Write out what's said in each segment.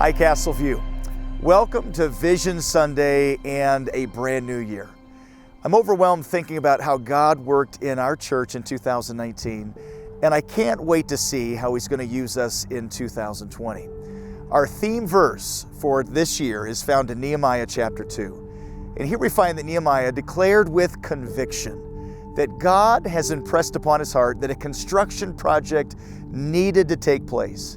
Hi, Castleview. Welcome to Vision Sunday and a brand new year. I'm overwhelmed thinking about how God worked in our church in 2019, and I can't wait to see how He's going to use us in 2020. Our theme verse for this year is found in Nehemiah chapter 2. And here we find that Nehemiah declared with conviction that God has impressed upon his heart that a construction project needed to take place.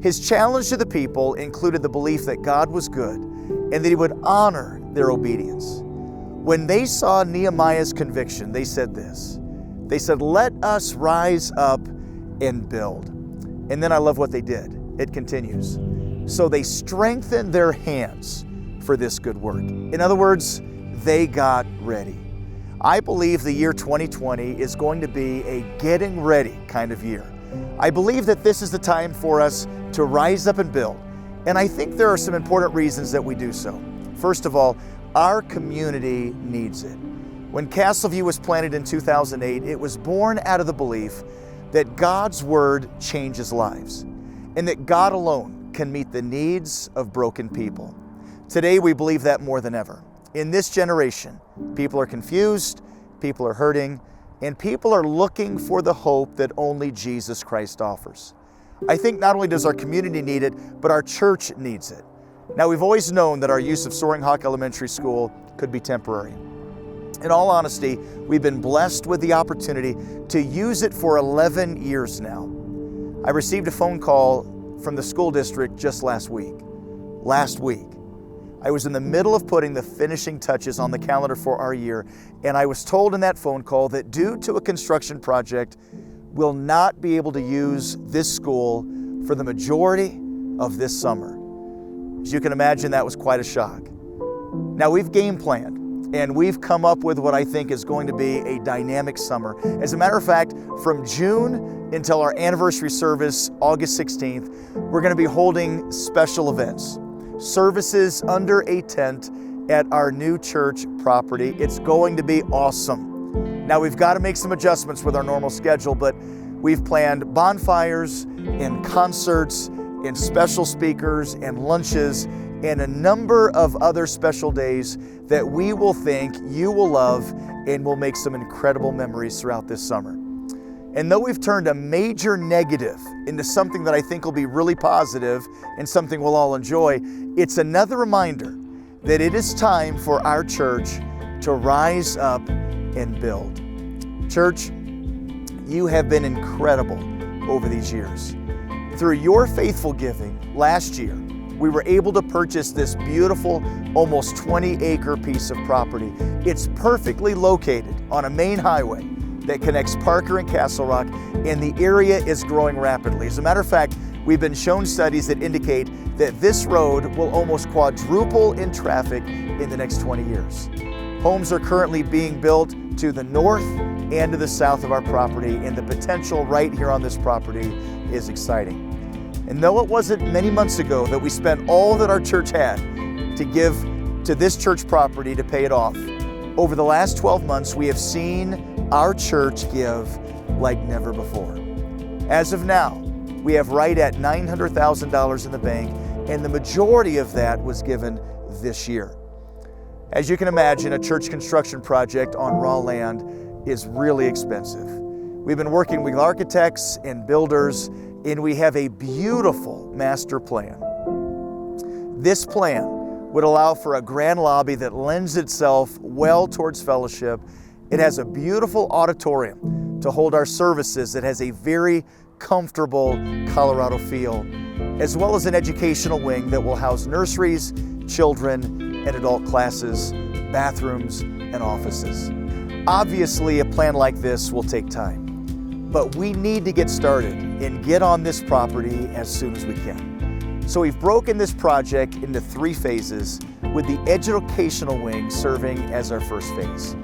His challenge to the people included the belief that God was good and that He would honor their obedience. When they saw Nehemiah's conviction, they said this. They said, "Let us rise up and build." And then I love what they did. It continues. So they strengthened their hands for this good work. In other words, they got ready. I believe the year 2020 is going to be a getting ready kind of year. I believe that this is the time for us to rise up and build. And I think there are some important reasons that we do so. First of all, our community needs it. When Castleview was planted in 2008, it was born out of the belief that God's Word changes lives and that God alone can meet the needs of broken people. Today, we believe that more than ever. In this generation, people are confused, people are hurting, and people are looking for the hope that only Jesus Christ offers. I think not only does our community need it, but our church needs it. Now, we've always known that our use of Soaring Hawk Elementary School could be temporary. In all honesty, we've been blessed with the opportunity to use it for 11 years now. I received a phone call from the school district just last week. I was in the middle of putting the finishing touches on the calendar for our year, and I was told in that phone call that due to a construction project, we'll not be able to use this school for the majority of this summer. As you can imagine, that was quite a shock. Now, we've game planned, and we've come up with what I think is going to be a dynamic summer. As a matter of fact, from June until our anniversary service, August 16th, we're going to be holding special events. Services under a tent at our new church property. It's going to be awesome. Now, we've got to make some adjustments with our normal schedule, but we've planned bonfires and concerts and special speakers and lunches and a number of other special days that we will think you will love and will make some incredible memories throughout this summer. And though we've turned a major negative into something that I think will be really positive and something we'll all enjoy, it's another reminder that it is time for our church to rise up and build. Church, you have been incredible over these years. Through your faithful giving last year, we were able to purchase this beautiful, almost 20-acre piece of property. It's perfectly located on a main highway that connects Parker and Castle Rock, and the area is growing rapidly. As a matter of fact, we've been shown studies that indicate that this road will almost quadruple in traffic in the next 20 years. Homes are currently being built to the north and to the south of our property, and the potential right here on this property is exciting. And though it wasn't many months ago that we spent all that our church had to give to this church property to pay it off, over the last 12 months, we have seen our church give like never before. As of now, we have right at $900,000 in the bank, and the majority of that was given this year. As you can imagine, a church construction project on raw land is really expensive. We've been working with architects and builders, and we have a beautiful master plan. This plan would allow for a grand lobby that lends itself well towards fellowship. It has a beautiful auditorium to hold our services that has a very comfortable Colorado feel, as well as an educational wing that will house nurseries, children, and adult classes, bathrooms, and offices. Obviously, a plan like this will take time, but we need to get started and get on this property as soon as we can. So we've broken this project into 3 phases, with the educational wing serving as our first phase.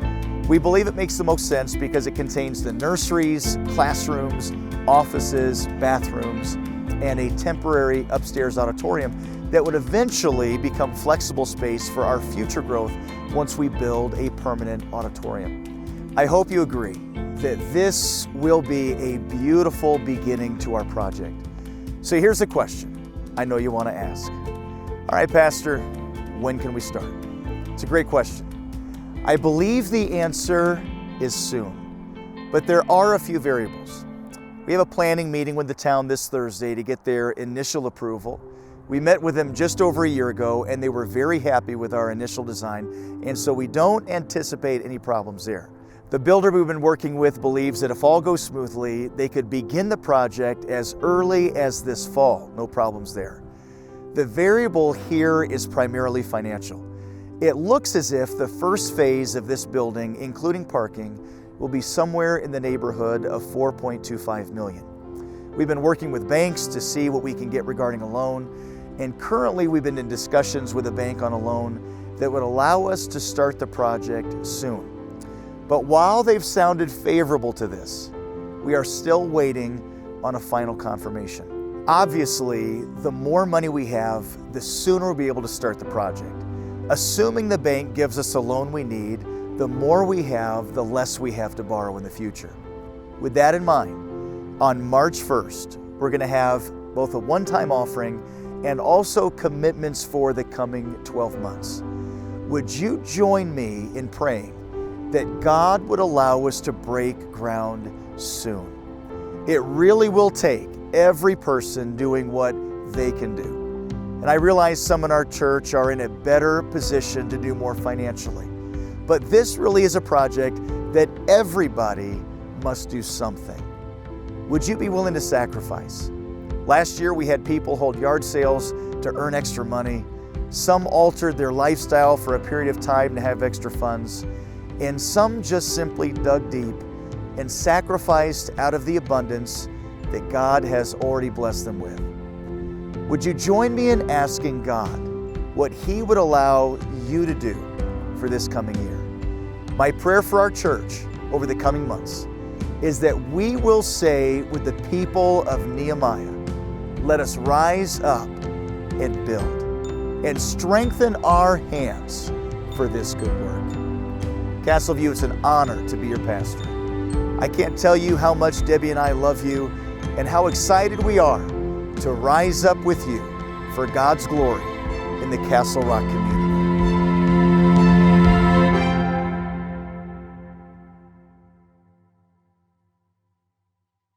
We believe it makes the most sense because it contains the nurseries, classrooms, offices, bathrooms, and a temporary upstairs auditorium that would eventually become flexible space for our future growth once we build a permanent auditorium. I hope you agree that this will be a beautiful beginning to our project. So here's a question I know you want to ask. All right, Pastor, when can we start? It's a great question. I believe the answer is soon, but there are a few variables. We have a planning meeting with the town this Thursday to get their initial approval. We met with them just over a year ago and they were very happy with our initial design, and so we don't anticipate any problems there. The builder we've been working with believes that if all goes smoothly, they could begin the project as early as this fall. No problems there. The variable here is primarily financial. It looks as if the first phase of this building, including parking, will be somewhere in the neighborhood of $4.25 million. We've been working with banks to see what we can get regarding a loan, and currently we've been in discussions with a bank on a loan that would allow us to start the project soon. But while they've sounded favorable to this, we are still waiting on a final confirmation. Obviously, the more money we have, the sooner we'll be able to start the project. Assuming the bank gives us the loan we need, the more we have, the less we have to borrow in the future. With that in mind, on March 1st, we're going to have both a one-time offering and also commitments for the coming 12 months. Would you join me in praying that God would allow us to break ground soon? It really will take every person doing what they can do. And I realize some in our church are in a better position to do more financially. But this really is a project that everybody must do something. Would you be willing to sacrifice? Last year we had people hold yard sales to earn extra money. Some altered their lifestyle for a period of time to have extra funds. And some just simply dug deep and sacrificed out of the abundance that God has already blessed them with. Would you join me in asking God what He would allow you to do for this coming year? My prayer for our church over the coming months is that we will say with the people of Nehemiah, let us rise up and build and strengthen our hands for this good work. Castle View, it's an honor to be your pastor. I can't tell you how much Debbie and I love you and how excited we are to rise up with you for God's glory in the Castle Rock community.